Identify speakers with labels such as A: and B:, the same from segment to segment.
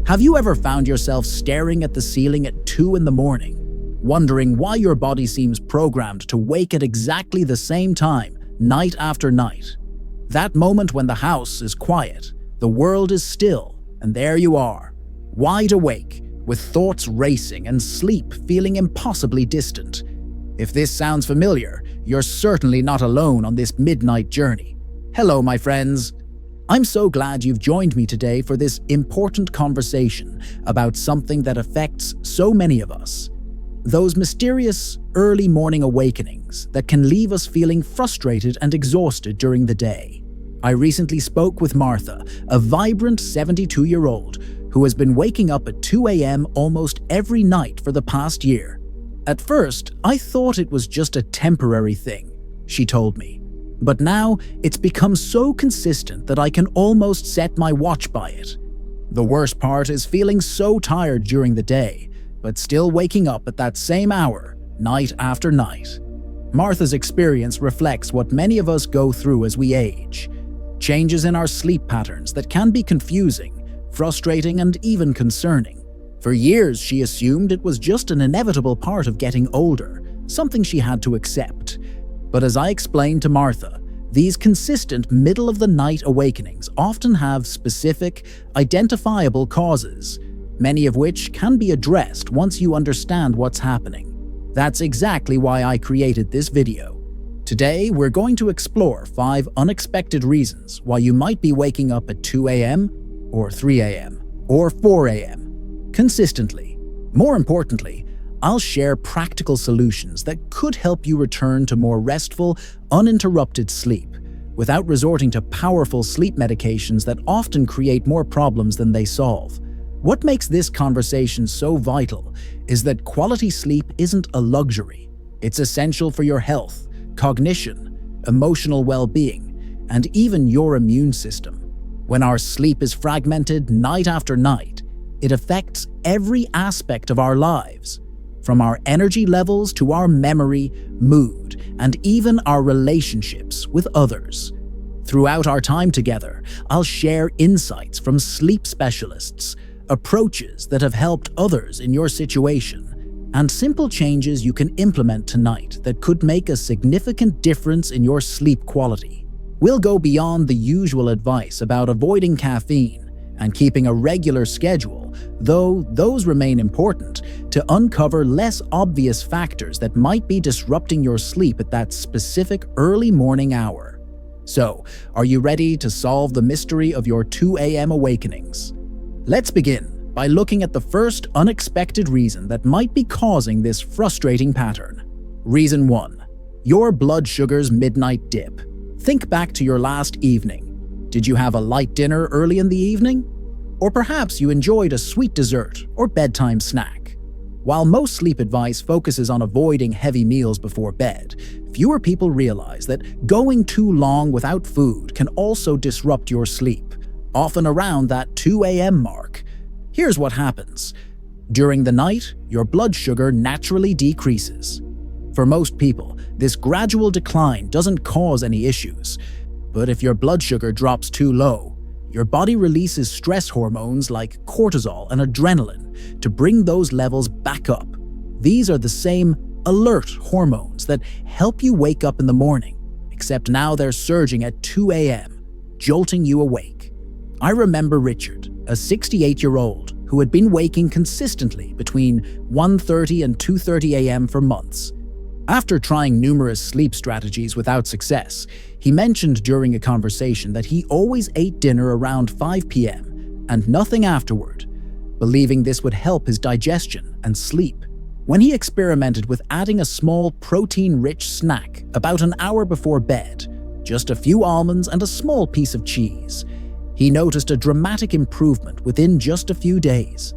A: Have you ever found yourself staring at the ceiling at 2 in the morning, wondering why your body seems programmed to wake at exactly the same time, night after night? That moment when the house is quiet, the world is still, and there you are, wide awake, with thoughts racing and sleep feeling impossibly distant. If this sounds familiar, you're certainly not alone on this midnight journey. Hello, my friends. I'm so glad you've joined me today for this important conversation about something that affects so many of us. Those mysterious early morning awakenings that can leave us feeling frustrated and exhausted during the day. I recently spoke with Martha, a vibrant 72-year-old who has been waking up at 2 a.m. almost every night for the past year. At first, I thought it was just a temporary thing, she told me. But now, it's become so consistent that I can almost set my watch by it. The worst part is feeling so tired during the day, but still waking up at that same hour, night after night. Martha's experience reflects what many of us go through as we age. Changes in our sleep patterns that can be confusing, frustrating, and even concerning. For years, she assumed it was just an inevitable part of getting older, something she had to accept. But as I explained to Martha, these consistent middle-of-the-night awakenings often have specific, identifiable causes, many of which can be addressed once you understand what's happening. That's exactly why I created this video. Today, we're going to explore 5 unexpected reasons why you might be waking up at 2 a.m., or 3 a.m., or 4 a.m. consistently. More importantly, I'll share practical solutions that could help you return to more restful, uninterrupted sleep without resorting to powerful sleep medications that often create more problems than they solve. What makes this conversation so vital is that quality sleep isn't a luxury. It's essential for your health, cognition, emotional well-being, and even your immune system. When our sleep is fragmented night after night, it affects every aspect of our lives, from our energy levels to our memory, mood, and even our relationships with others. Throughout our time together, I'll share insights from sleep specialists, approaches that have helped others in your situation, and simple changes you can implement tonight that could make a significant difference in your sleep quality. We'll go beyond the usual advice about avoiding caffeine and keeping a regular schedule, though those remain important, to uncover less obvious factors that might be disrupting your sleep at that specific early morning hour. So, are you ready to solve the mystery of your 2 a.m. awakenings? Let's begin by looking at the first unexpected reason that might be causing this frustrating pattern. Reason 1. Your blood sugar's midnight dip. Think back to your last evening. Did you have a light dinner early in the evening? Or perhaps you enjoyed a sweet dessert or bedtime snack. While most sleep advice focuses on avoiding heavy meals before bed, fewer people realize that going too long without food can also disrupt your sleep, often around that 2 a.m. mark. Here's what happens. During the night, your blood sugar naturally decreases. For most people, this gradual decline doesn't cause any issues. But if your blood sugar drops too low, your body releases stress hormones like cortisol and adrenaline to bring those levels back up. These are the same alert hormones that help you wake up in the morning, except now they're surging at 2 a.m., jolting you awake. I remember Richard, a 68-year-old who had been waking consistently between 1:30 and 2:30 a.m. for months. After trying numerous sleep strategies without success, he mentioned during a conversation that he always ate dinner around 5 p.m. and nothing afterward, believing this would help his digestion and sleep. When he experimented with adding a small protein-rich snack about an hour before bed, just a few almonds and a small piece of cheese, he noticed a dramatic improvement within just a few days.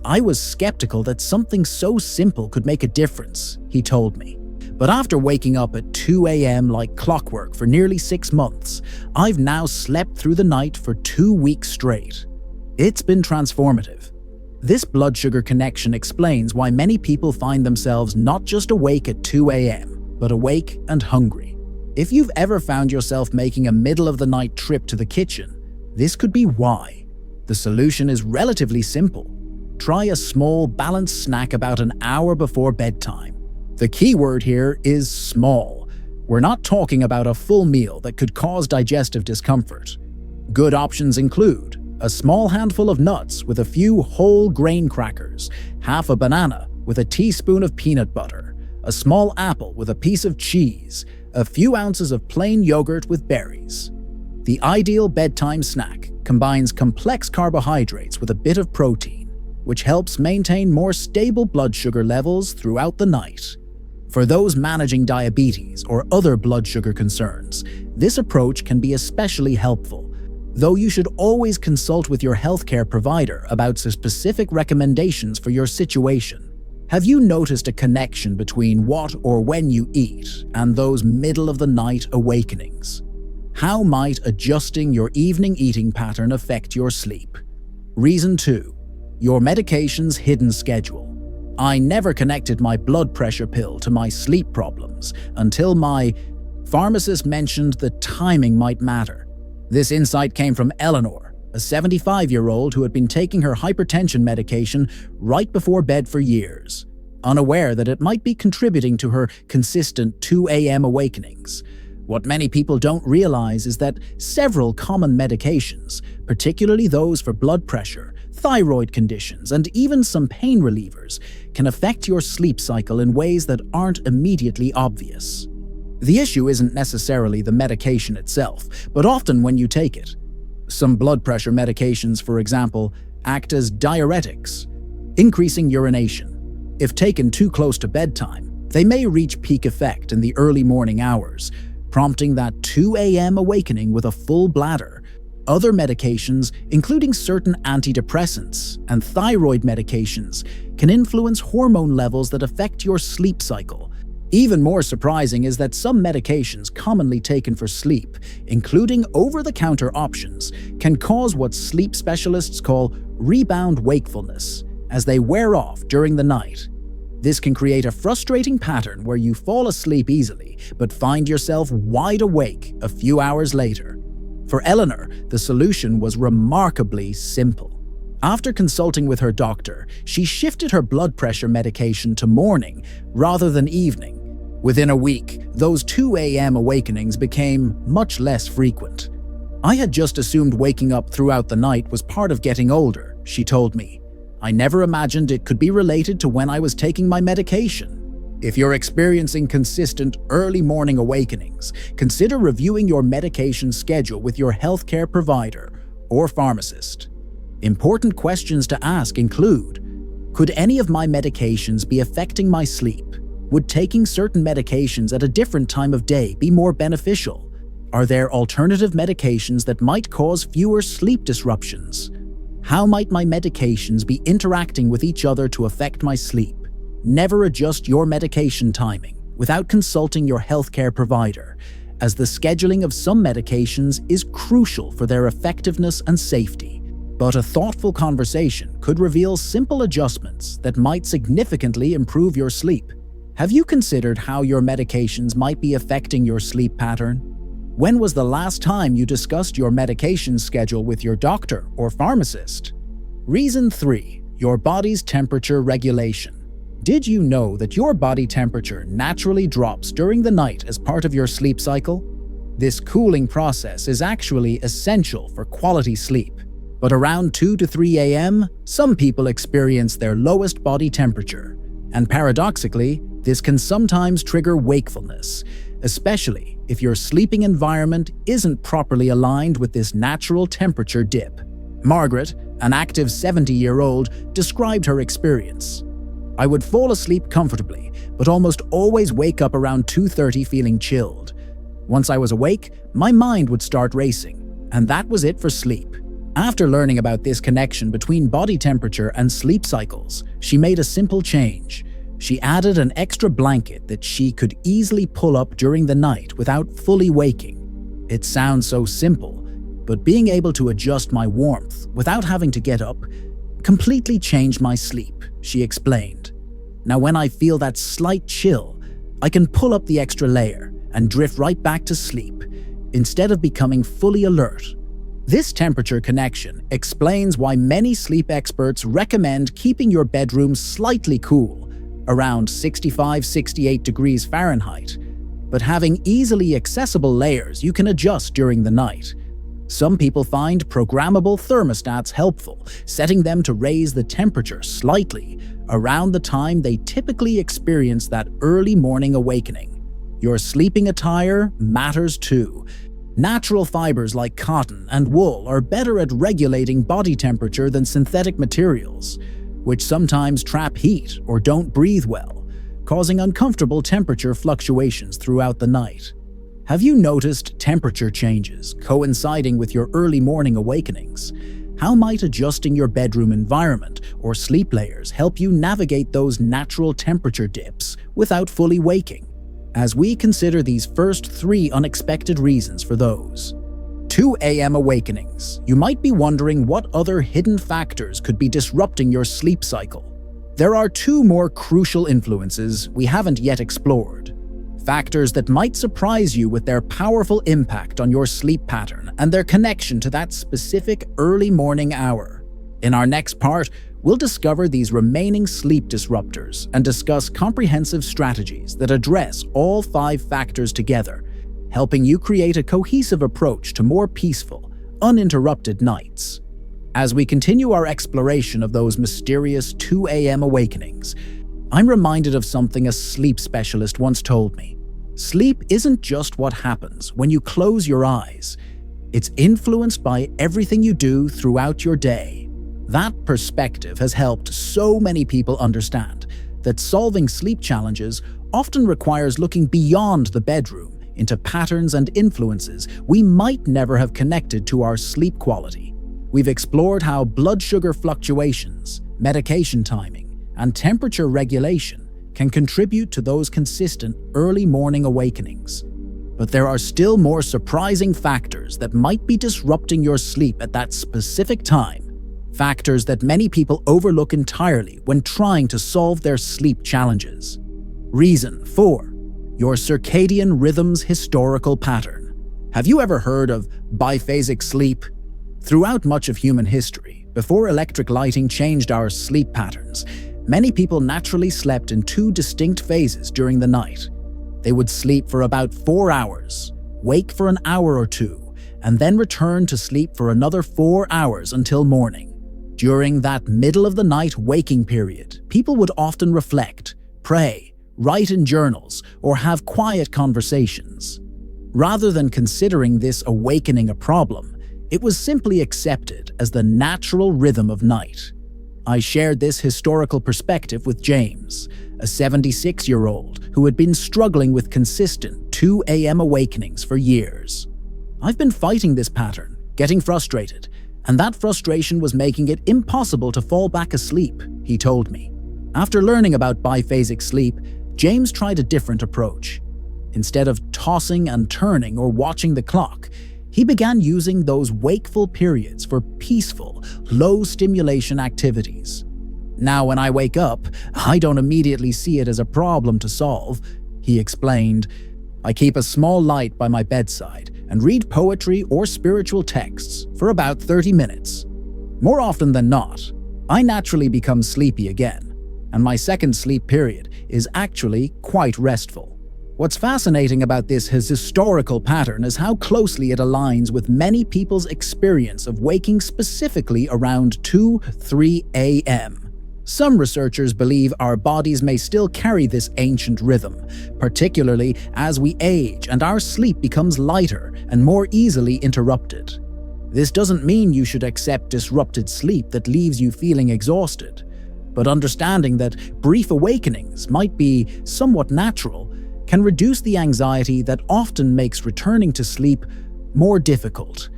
A: I was skeptical that something so simple could make a difference, he told me. But after waking up at 2 a.m. like clockwork for nearly 6 months, I've now slept through the night for 2 weeks straight. It's been transformative. This blood sugar connection explains why many people find themselves not just awake at 2 a.m., but awake and hungry. If you've ever found yourself making a middle-of-the-night trip to the kitchen, this could be why. The solution is relatively simple. Try a small, balanced snack about an hour before bedtime. The key word here is small. We're not talking about a full meal that could cause digestive discomfort. Good options include a small handful of nuts with a few whole grain crackers, half a banana with a teaspoon of peanut butter, a small apple with a piece of cheese, a few ounces of plain yogurt with berries. The ideal bedtime snack combines complex carbohydrates with a bit of protein, which helps maintain more stable blood sugar levels throughout the night. For those managing diabetes or other blood sugar concerns, this approach can be especially helpful, though you should always consult with your healthcare provider about the specific recommendations for your situation. Have you noticed a connection between what or when you eat and those middle-of-the-night awakenings? How might adjusting your evening eating pattern affect your sleep? Reason 2. Your medication's hidden schedule. I never connected my blood pressure pill to my sleep problems until my pharmacist mentioned the timing might matter. This insight came from Eleanor, a 75-year-old who had been taking her hypertension medication right before bed for years, unaware that it might be contributing to her consistent 2 a.m. awakenings. What many people don't realize is that several common medications, particularly those for blood pressure, thyroid conditions, and even some pain relievers, can affect your sleep cycle in ways that aren't immediately obvious. The issue isn't necessarily the medication itself, but often when you take it. Some blood pressure medications, for example, act as diuretics, increasing urination. If taken too close to bedtime, they may reach peak effect in the early morning hours, prompting that 2 a.m. awakening with a full bladder. Other medications, including certain antidepressants and thyroid medications, can influence hormone levels that affect your sleep cycle. Even more surprising is that some medications commonly taken for sleep, including over-the-counter options, can cause what sleep specialists call rebound wakefulness, as they wear off during the night. This can create a frustrating pattern where you fall asleep easily, but find yourself wide awake a few hours later. For Eleanor, the solution was remarkably simple. After consulting with her doctor, she shifted her blood pressure medication to morning rather than evening. Within a week, those 2 a.m. awakenings became much less frequent. I had just assumed waking up throughout the night was part of getting older, she told me. I never imagined it could be related to when I was taking my medication. If you're experiencing consistent early morning awakenings, consider reviewing your medication schedule with your healthcare provider or pharmacist. Important questions to ask include, could any of my medications be affecting my sleep? Would taking certain medications at a different time of day be more beneficial? Are there alternative medications that might cause fewer sleep disruptions? How might my medications be interacting with each other to affect my sleep? Never adjust your medication timing without consulting your healthcare provider, as the scheduling of some medications is crucial for their effectiveness and safety. But a thoughtful conversation could reveal simple adjustments that might significantly improve your sleep. Have you considered how your medications might be affecting your sleep pattern? When was the last time you discussed your medication schedule with your doctor or pharmacist? Reason 3. Your body's temperature regulation. Did you know that your body temperature naturally drops during the night as part of your sleep cycle? This cooling process is actually essential for quality sleep. But around 2 to 3 a.m., some people experience their lowest body temperature. And paradoxically, this can sometimes trigger wakefulness, especially if your sleeping environment isn't properly aligned with this natural temperature dip. Margaret, an active 70-year-old, described her experience. I would fall asleep comfortably, but almost always wake up around 2:30 feeling chilled. Once I was awake, my mind would start racing, and that was it for sleep. After learning about this connection between body temperature and sleep cycles, she made a simple change. She added an extra blanket that she could easily pull up during the night without fully waking. It sounds so simple, but being able to adjust my warmth without having to get up completely changed my sleep, she explained. Now when I feel that slight chill, I can pull up the extra layer and drift right back to sleep, instead of becoming fully alert. This temperature connection explains why many sleep experts recommend keeping your bedroom slightly cool, around 65-68 degrees Fahrenheit, but having easily accessible layers you can adjust during the night. Some people find programmable thermostats helpful, setting them to raise the temperature slightly around the time they typically experience that early morning awakening. Your sleeping attire matters too. Natural fibers like cotton and wool are better at regulating body temperature than synthetic materials, which sometimes trap heat or don't breathe well, causing uncomfortable temperature fluctuations throughout the night. Have you noticed temperature changes coinciding with your early morning awakenings? How might adjusting your bedroom environment or sleep layers help you navigate those natural temperature dips without fully waking? As we consider these first 3 unexpected reasons for those 2 a.m. awakenings, you might be wondering what other hidden factors could be disrupting your sleep cycle. There are 2 more crucial influences we haven't yet explored. Factors that might surprise you with their powerful impact on your sleep pattern and their connection to that specific early morning hour. In our next part, we'll discover these remaining sleep disruptors and discuss comprehensive strategies that address all 5 factors together, helping you create a cohesive approach to more peaceful, uninterrupted nights. As we continue our exploration of those mysterious 2 a.m. awakenings, I'm reminded of something a sleep specialist once told me. Sleep isn't just what happens when you close your eyes. It's influenced by everything you do throughout your day. That perspective has helped so many people understand that solving sleep challenges often requires looking beyond the bedroom into patterns and influences we might never have connected to our sleep quality. We've explored how blood sugar fluctuations, medication timing, and temperature regulation can contribute to those consistent early morning awakenings. But there are still more surprising factors that might be disrupting your sleep at that specific time, factors that many people overlook entirely when trying to solve their sleep challenges. Reason 4. Your circadian rhythm's historical pattern. Have you ever heard of biphasic sleep? Throughout much of human history, before electric lighting changed our sleep patterns, many people naturally slept in 2 distinct phases during the night. They would sleep for about 4 hours, wake for an hour or 2, and then return to sleep for another 4 hours until morning. During that middle-of-the-night waking period, people would often reflect, pray, write in journals, or have quiet conversations. Rather than considering this awakening a problem, it was simply accepted as the natural rhythm of night. I shared this historical perspective with James, a 76-year-old who had been struggling with consistent 2 a.m. awakenings for years. I've been fighting this pattern, getting frustrated, and that frustration was making it impossible to fall back asleep, he told me. After learning about biphasic sleep, James tried a different approach. Instead of tossing and turning or watching the clock, he began using those wakeful periods for peaceful, low-stimulation activities. Now, when I wake up, I don't immediately see it as a problem to solve, he explained. I keep a small light by my bedside and read poetry or spiritual texts for about 30 minutes. More often than not, I naturally become sleepy again, and my second sleep period is actually quite restful. What's fascinating about this historical pattern is how closely it aligns with many people's experience of waking specifically around 2-3 a.m. Some researchers believe our bodies may still carry this ancient rhythm, particularly as we age and our sleep becomes lighter and more easily interrupted. This doesn't mean you should accept disrupted sleep that leaves you feeling exhausted, but understanding that brief awakenings might be somewhat natural can reduce the anxiety that often makes returning to sleep more difficult.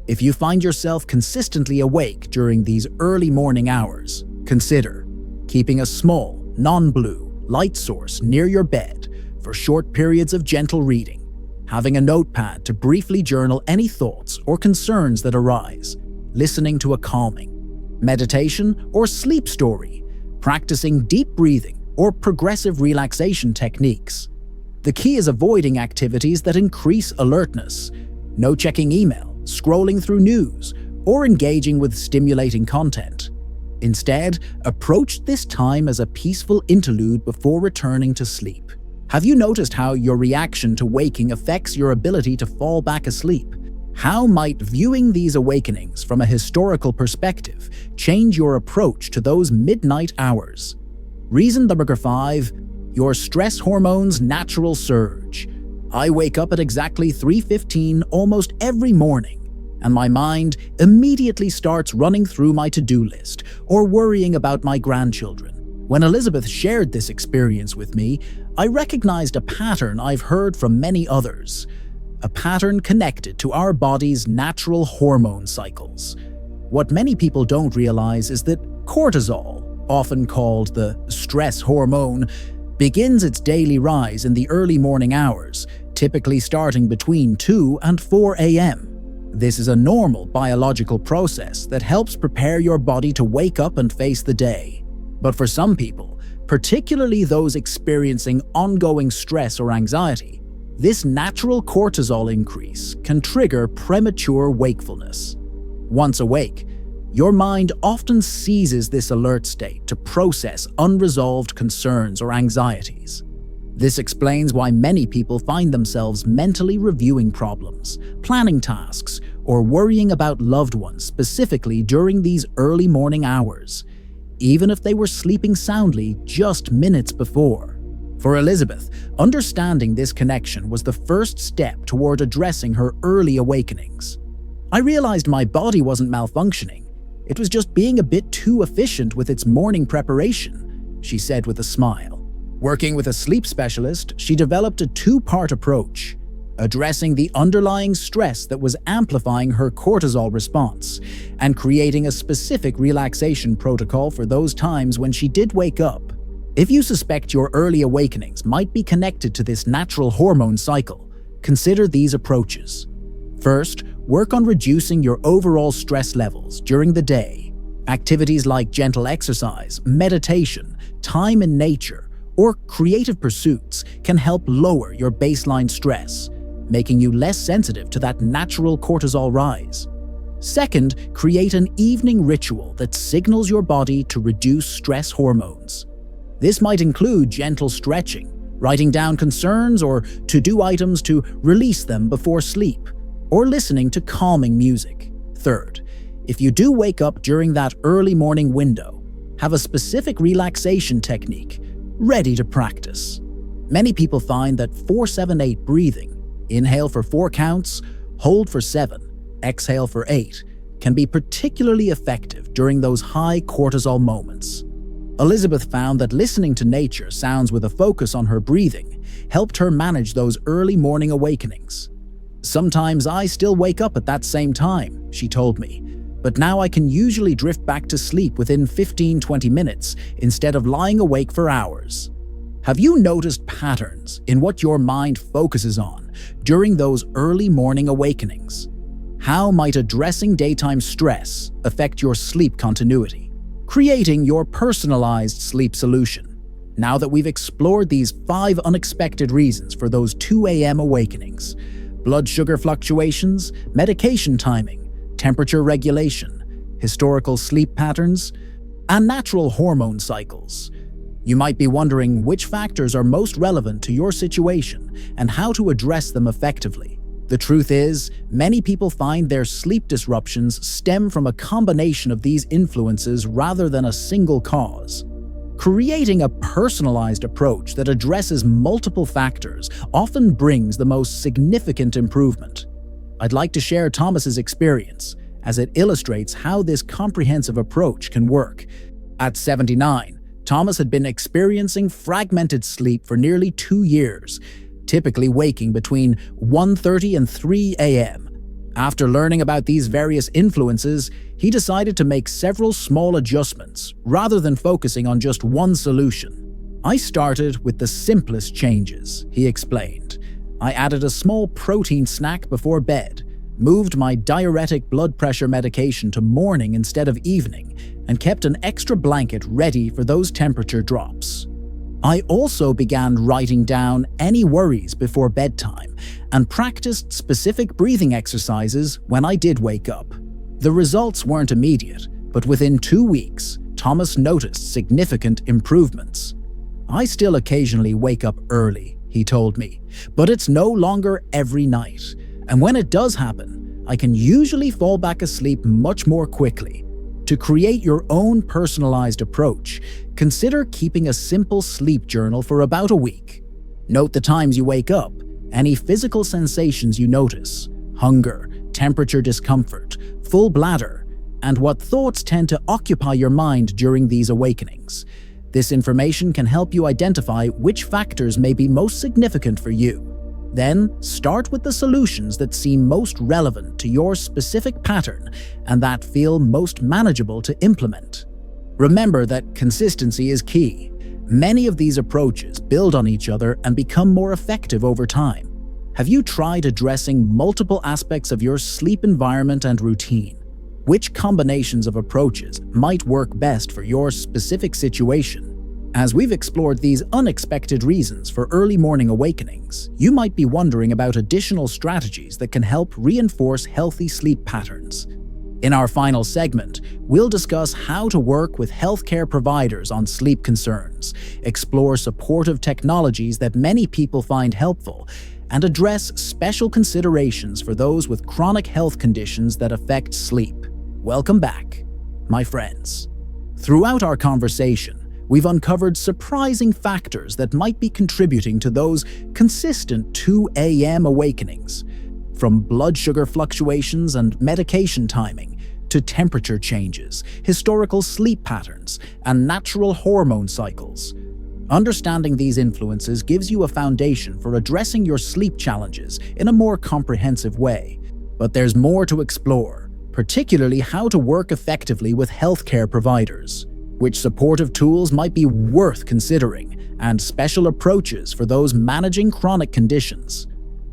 A: If you find yourself consistently awake during these early morning hours, consider keeping a small, non-blue light source near your bed for short periods of gentle reading, having a notepad to briefly journal any thoughts or concerns that arise, listening to a calming meditation or sleep story, practicing deep breathing or progressive relaxation techniques. The key is avoiding activities that increase alertness. No checking email, scrolling through news, or engaging with stimulating content. Instead, approach this time as a peaceful interlude before returning to sleep. Have you noticed how your reaction to waking affects your ability to fall back asleep? How might viewing these awakenings from a historical perspective change your approach to those midnight hours? Reason number 5, your stress hormones' natural surge. I wake up at exactly 3:15 almost every morning, and my mind immediately starts running through my to-do list or worrying about my grandchildren. When Elizabeth shared this experience with me, I recognized a pattern I've heard from many others. A pattern connected to our body's natural hormone cycles. What many people don't realize is that cortisol, often called the stress hormone, begins its daily rise in the early morning hours, typically starting between 2 and 4 a.m. This is a normal biological process that helps prepare your body to wake up and face the day. But for some people, particularly those experiencing ongoing stress or anxiety, this natural cortisol increase can trigger premature wakefulness. Once awake, your mind often seizes this alert state to process unresolved concerns or anxieties. This explains why many people find themselves mentally reviewing problems, planning tasks, or worrying about loved ones specifically during these early morning hours, even if they were sleeping soundly just minutes before. For Elizabeth, understanding this connection was the first step toward addressing her early awakenings. I realized my body wasn't malfunctioning. It was just being a bit too efficient with its morning preparation, she said with a smile. Working with a sleep specialist, she developed a 2-part approach, addressing the underlying stress that was amplifying her cortisol response, and creating a specific relaxation protocol for those times when she did wake up. If you suspect your early awakenings might be connected to this natural hormone cycle, consider these approaches. First, work on reducing your overall stress levels during the day. Activities like gentle exercise, meditation, time in nature, or creative pursuits can help lower your baseline stress, making you less sensitive to that natural cortisol rise. Second, create an evening ritual that signals your body to reduce stress hormones. This might include gentle stretching, writing down concerns or to-do items to release them before sleep, or listening to calming music. Third, if you do wake up during that early morning window, have a specific relaxation technique ready to practice. Many people find that 4-7-8 breathing, inhale for 4 counts, hold for 7, exhale for 8, can be particularly effective during those high cortisol moments. Elizabeth found that listening to nature sounds with a focus on her breathing helped her manage those early morning awakenings. Sometimes I still wake up at that same time, she told me, but now I can usually drift back to sleep within 15-20 minutes instead of lying awake for hours. Have you noticed patterns in what your mind focuses on during those early morning awakenings? How might addressing daytime stress affect your sleep continuity? Creating your personalized sleep solution. Now that we've explored these 5 unexpected reasons for those 2 a.m. awakenings, blood sugar fluctuations, medication timing, temperature regulation, historical sleep patterns, and natural hormone cycles, you might be wondering which factors are most relevant to your situation and how to address them effectively. The truth is, many people find their sleep disruptions stem from a combination of these influences rather than a single cause. Creating a personalized approach that addresses multiple factors often brings the most significant improvement. I'd like to share Thomas's experience, as it illustrates how this comprehensive approach can work. At 79, Thomas had been experiencing fragmented sleep for nearly 2 years, typically waking between 1:30 and 3 a.m. After learning about these various influences, he decided to make several small adjustments rather than focusing on just one solution. I started with the simplest changes, he explained. I added a small protein snack before bed, moved my diuretic blood pressure medication to morning instead of evening, and kept an extra blanket ready for those temperature drops. I also began writing down any worries before bedtime and practiced specific breathing exercises when I did wake up. The results weren't immediate, but within 2 weeks, Thomas noticed significant improvements. "I still occasionally wake up early," he told me, "but it's no longer every night. And when it does happen, I can usually fall back asleep much more quickly." To create your own personalized approach, consider keeping a simple sleep journal for about a week. Note the times you wake up, any physical sensations you notice, hunger, temperature discomfort, full bladder, and what thoughts tend to occupy your mind during these awakenings. This information can help you identify which factors may be most significant for you. Then, start with the solutions that seem most relevant to your specific pattern and that feel most manageable to implement. Remember that consistency is key. Many of these approaches build on each other and become more effective over time. Have you tried addressing multiple aspects of your sleep environment and routine? Which combinations of approaches might work best for your specific situation? As we've explored these unexpected reasons for early morning awakenings, you might be wondering about additional strategies that can help reinforce healthy sleep patterns. In our final segment, we'll discuss how to work with healthcare providers on sleep concerns, explore supportive technologies that many people find helpful, and address special considerations for those with chronic health conditions that affect sleep. Welcome back, my friends. Throughout our conversation, we've uncovered surprising factors that might be contributing to those consistent 2 a.m. awakenings. From blood sugar fluctuations and medication timing, to temperature changes, historical sleep patterns, and natural hormone cycles. Understanding these influences gives you a foundation for addressing your sleep challenges in a more comprehensive way. But there's more to explore, particularly how to work effectively with healthcare providers, which supportive tools might be worth considering, and special approaches for those managing chronic conditions.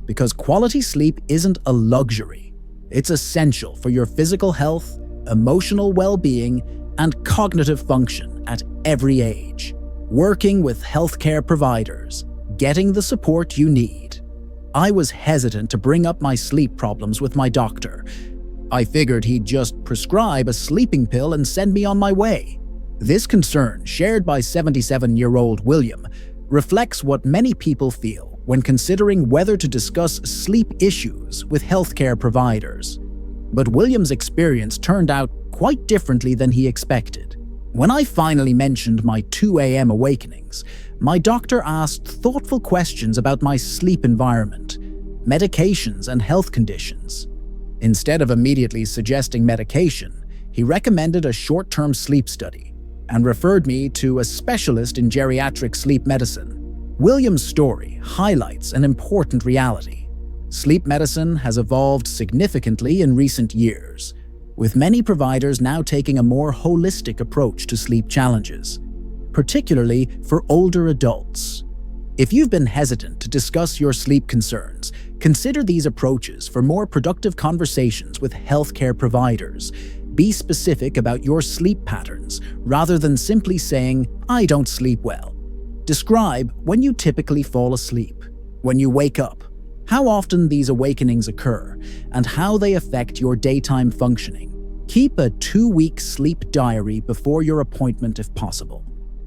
A: Because quality sleep isn't a luxury. It's essential for your physical health, emotional well-being, and cognitive function at every age. Working with healthcare providers, getting the support you need. I was hesitant to bring up my sleep problems with my doctor. I figured he'd just prescribe a sleeping pill and send me on my way. This concern, shared by 77-year-old William, reflects what many people feel when considering whether to discuss sleep issues with healthcare providers. But William's experience turned out quite differently than he expected. When I finally mentioned my 2 a.m. awakenings, my doctor asked thoughtful questions about my sleep environment, medications, and health conditions. Instead of immediately suggesting medication, he recommended a short-term sleep study and referred me to a specialist in geriatric sleep medicine. William's story highlights an important reality. Sleep medicine has evolved significantly in recent years, with many providers now taking a more holistic approach to sleep challenges, particularly for older adults. If you've been hesitant to discuss your sleep concerns, consider these approaches for more productive conversations with healthcare providers. Be specific about your sleep patterns rather than simply saying, "I don't sleep well." Describe when you typically fall asleep, when you wake up, how often these awakenings occur, and how they affect your daytime functioning. Keep a 2-week sleep diary before your appointment if possible.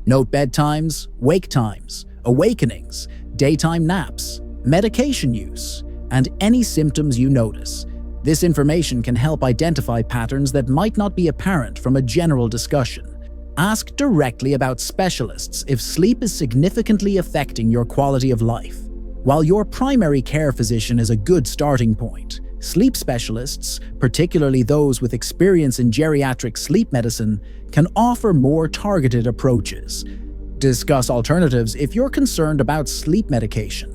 A: Note bedtimes, wake times, awakenings, daytime naps, medication use, and any symptoms you notice. This information can help identify patterns that might not be apparent from a general discussion. Ask directly about specialists if sleep is significantly affecting your quality of life. While your primary care physician is a good starting point, sleep specialists, particularly those with experience in geriatric sleep medicine, can offer more targeted approaches. Discuss alternatives if you're concerned about sleep medication.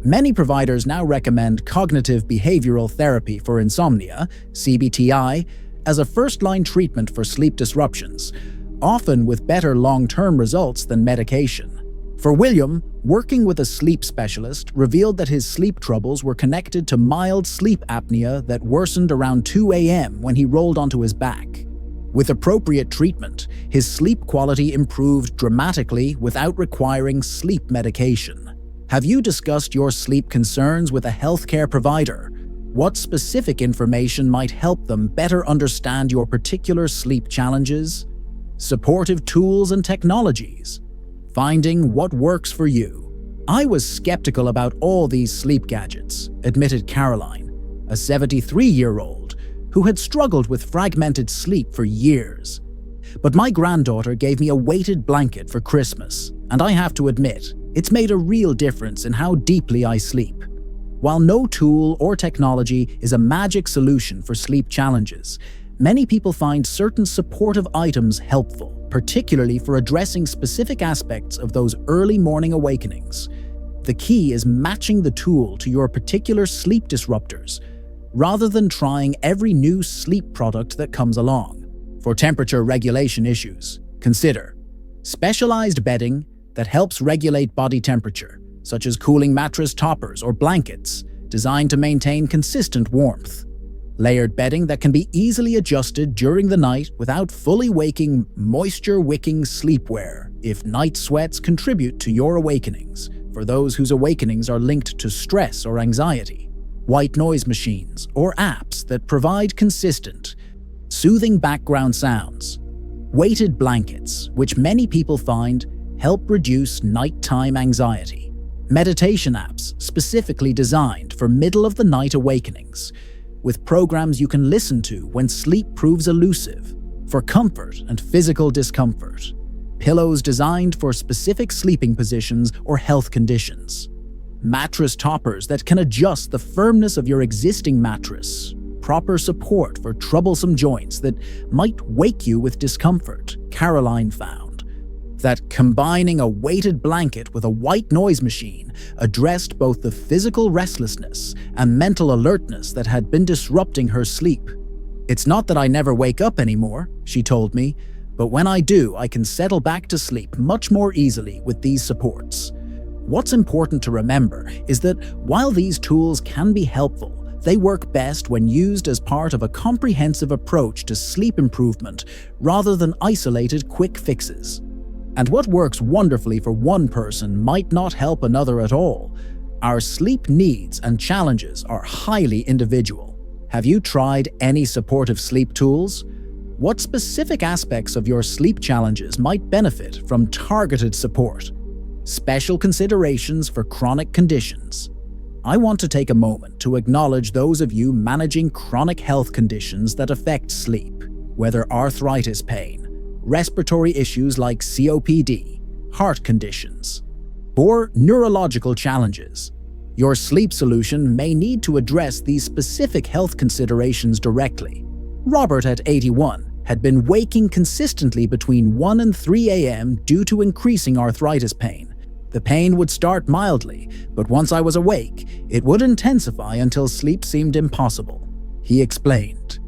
A: Many providers now recommend cognitive behavioral therapy for insomnia, CBTI, as a first-line treatment for sleep disruptions, often with better long-term results than medication. For William, working with a sleep specialist revealed that his sleep troubles were connected to mild sleep apnea that worsened around 2 a.m. when he rolled onto his back. With appropriate treatment, his sleep quality improved dramatically without requiring sleep medication. Have you discussed your sleep concerns with a healthcare provider? What specific information might help them better understand your particular sleep challenges? Supportive tools and technologies. Finding what works for you. I was skeptical about all these sleep gadgets, admitted Caroline, a 73-year-old who had struggled with fragmented sleep for years. But my granddaughter gave me a weighted blanket for Christmas, and I have to admit, it's made a real difference in how deeply I sleep. While no tool or technology is a magic solution for sleep challenges, many people find certain supportive items helpful, particularly for addressing specific aspects of those early morning awakenings. The key is matching the tool to your particular sleep disruptors, rather than trying every new sleep product that comes along. For temperature regulation issues, consider specialized bedding that helps regulate body temperature, such as cooling mattress toppers or blankets designed to maintain consistent warmth. Layered bedding that can be easily adjusted during the night without fully waking moisture-wicking sleepwear if night sweats contribute to your awakenings, for those whose awakenings are linked to stress or anxiety. White noise machines or apps that provide consistent, soothing background sounds. Weighted blankets, which many people find help reduce nighttime anxiety. Meditation apps specifically designed for middle-of-the-night awakenings, with programs you can listen to when sleep proves elusive. For comfort and physical discomfort, pillows designed for specific sleeping positions or health conditions. Mattress toppers that can adjust the firmness of your existing mattress. Proper support for troublesome joints that might wake you with discomfort. Caroline found that combining a weighted blanket with a white noise machine addressed both the physical restlessness and mental alertness that had been disrupting her sleep. "It's not that I never wake up anymore," she told me, "but when I do, I can settle back to sleep much more easily with these supports." What's important to remember is that while these tools can be helpful, they work best when used as part of a comprehensive approach to sleep improvement rather than isolated quick fixes. And what works wonderfully for one person might not help another at all. Our sleep needs and challenges are highly individual. Have you tried any supportive sleep tools? What specific aspects of your sleep challenges might benefit from targeted support? Special considerations for chronic conditions. I want to take a moment to acknowledge those of you managing chronic health conditions that affect sleep, whether arthritis pain, respiratory issues like COPD, heart conditions, or neurological challenges. Your sleep solution may need to address these specific health considerations directly. Robert, at 81, had been waking consistently between 1 and 3 a.m. due to increasing arthritis pain. The pain would start mildly, but once I was awake, it would intensify until sleep seemed impossible, he explained.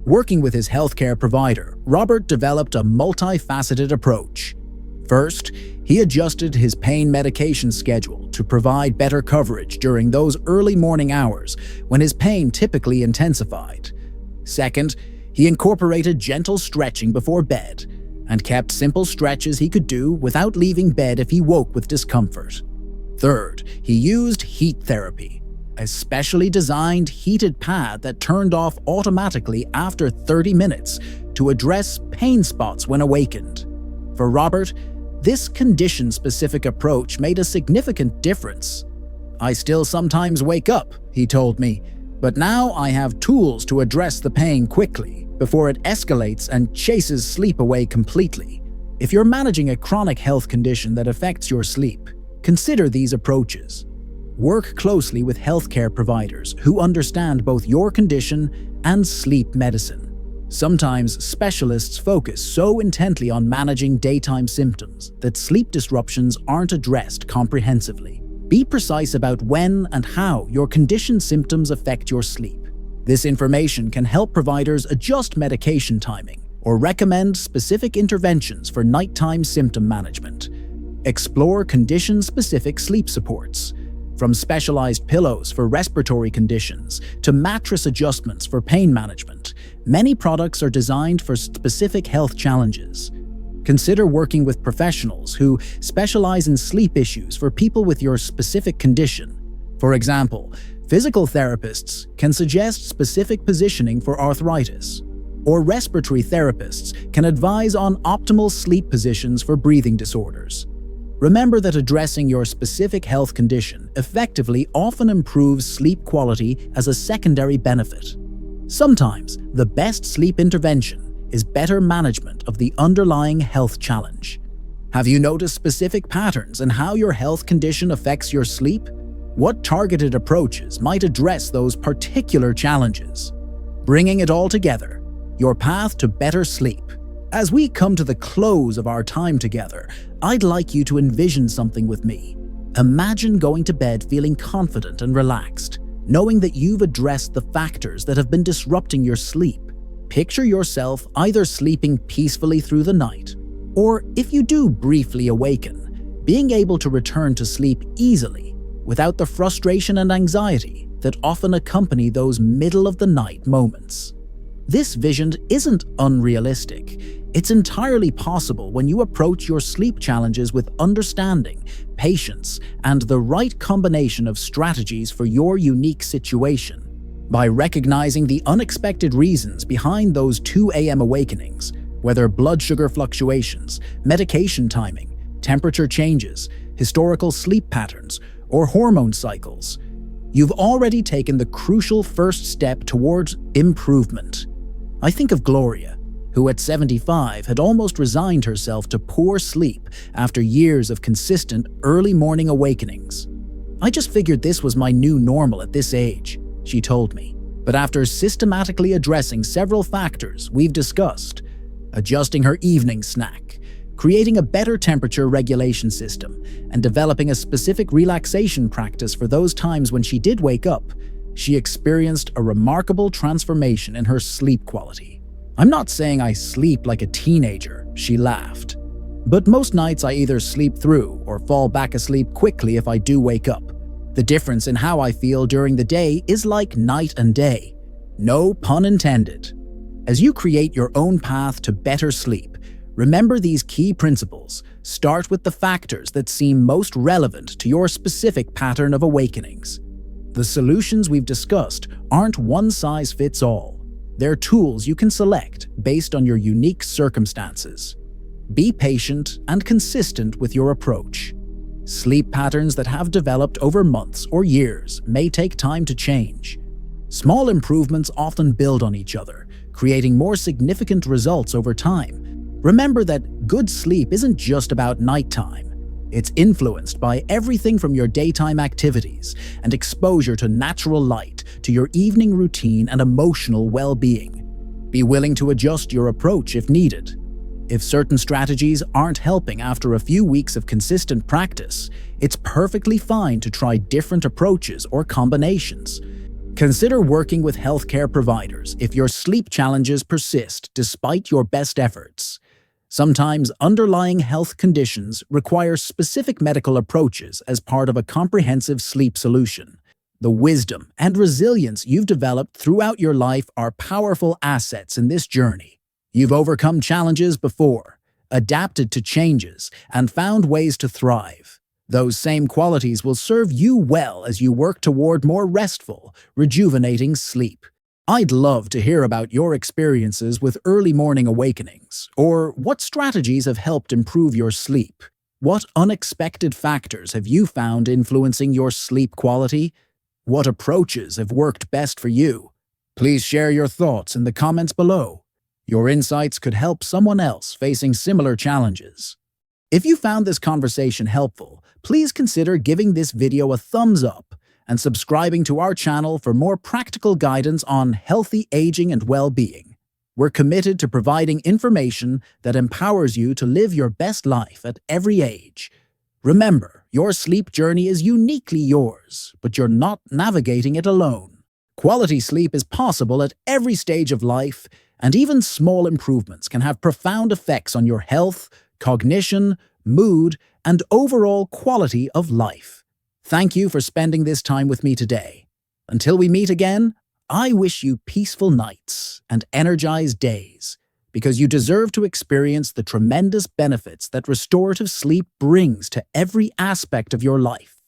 A: Working with his healthcare provider, Robert developed a multifaceted approach. First, he adjusted his pain medication schedule to provide better coverage during those early morning hours when his pain typically intensified. Second, he incorporated gentle stretching before bed and kept simple stretches he could do without leaving bed if he woke with discomfort. Third, he used heat therapy, a specially designed heated pad that turned off automatically after 30 minutes to address pain spots when awakened. For Robert, this condition-specific approach made a significant difference. "I still sometimes wake up," he told me, "but now I have tools to address the pain quickly before it escalates and chases sleep away completely." If you're managing a chronic health condition that affects your sleep, consider these approaches. Work closely with healthcare providers who understand both your condition and sleep medicine. Sometimes specialists focus so intently on managing daytime symptoms that sleep disruptions aren't addressed comprehensively. Be precise about when and how your condition symptoms affect your sleep. This information can help providers adjust medication timing or recommend specific interventions for nighttime symptom management. Explore condition-specific sleep supports. From specialized pillows for respiratory conditions to mattress adjustments for pain management, Many products are designed for specific health challenges. Consider working with professionals who specialize in sleep issues for people with your specific condition. For example, physical therapists can suggest specific positioning for arthritis, or respiratory therapists can advise on optimal sleep positions for breathing disorders. Remember that addressing your specific health condition effectively often improves sleep quality as a secondary benefit. Sometimes, the best sleep intervention is better management of the underlying health challenge. Have you noticed specific patterns in how your health condition affects your sleep? What targeted approaches might address those particular challenges? Bringing it all together, your path to better sleep. As we come to the close of our time together, I'd like you to envision something with me. Imagine going to bed feeling confident and relaxed, knowing that you've addressed the factors that have been disrupting your sleep. Picture yourself either sleeping peacefully through the night, or if you do briefly awaken, being able to return to sleep easily without the frustration and anxiety that often accompany those middle-of-the-night moments. This vision isn't unrealistic. It's entirely possible when you approach your sleep challenges with understanding, patience, and the right combination of strategies for your unique situation. By recognizing the unexpected reasons behind those 2 a.m. awakenings, whether blood sugar fluctuations, medication timing, temperature changes, historical sleep patterns, or hormone cycles, you've already taken the crucial first step towards improvement. I think of Gloria, who at 75 had almost resigned herself to poor sleep after years of consistent early morning awakenings. "I just figured this was my new normal at this age," she told me. But after systematically addressing several factors we've discussed, adjusting her evening snack, creating a better temperature regulation system, and developing a specific relaxation practice for those times when she did wake up, she experienced a remarkable transformation in her sleep quality. "I'm not saying I sleep like a teenager," she laughed. "But most nights I either sleep through or fall back asleep quickly if I do wake up. The difference in how I feel during the day is like night and day. No pun intended." As you create your own path to better sleep, remember these key principles. Start with the factors that seem most relevant to your specific pattern of awakenings. The solutions we've discussed aren't one size fits all. They're tools you can select based on your unique circumstances. Be patient and consistent with your approach. Sleep patterns that have developed over months or years may take time to change. Small improvements often build on each other, creating more significant results over time. Remember that good sleep isn't just about nighttime. It's influenced by everything from your daytime activities and exposure to natural light to your evening routine and emotional well-being. Be willing to adjust your approach if needed. If certain strategies aren't helping after a few weeks of consistent practice, it's perfectly fine to try different approaches or combinations. Consider working with healthcare providers if your sleep challenges persist despite your best efforts. Sometimes underlying health conditions require specific medical approaches as part of a comprehensive sleep solution. The wisdom and resilience you've developed throughout your life are powerful assets in this journey. You've overcome challenges before, adapted to changes, and found ways to thrive. Those same qualities will serve you well as you work toward more restful, rejuvenating sleep. I'd love to hear about your experiences with early morning awakenings, or what strategies have helped improve your sleep. What unexpected factors have you found influencing your sleep quality? What approaches have worked best for you? Please share your thoughts in the comments below. Your insights could help someone else facing similar challenges. If you found this conversation helpful, please consider giving this video a thumbs up and subscribing to our channel for more practical guidance on healthy aging and well-being. We're committed to providing information that empowers you to live your best life at every age. Remember, your sleep journey is uniquely yours, but you're not navigating it alone. Quality sleep is possible at every stage of life, and even small improvements can have profound effects on your health, cognition, mood, and overall quality of life. Thank you for spending this time with me today. Until we meet again, I wish you peaceful nights and energized days, because you deserve to experience the tremendous benefits that restorative sleep brings to every aspect of your life.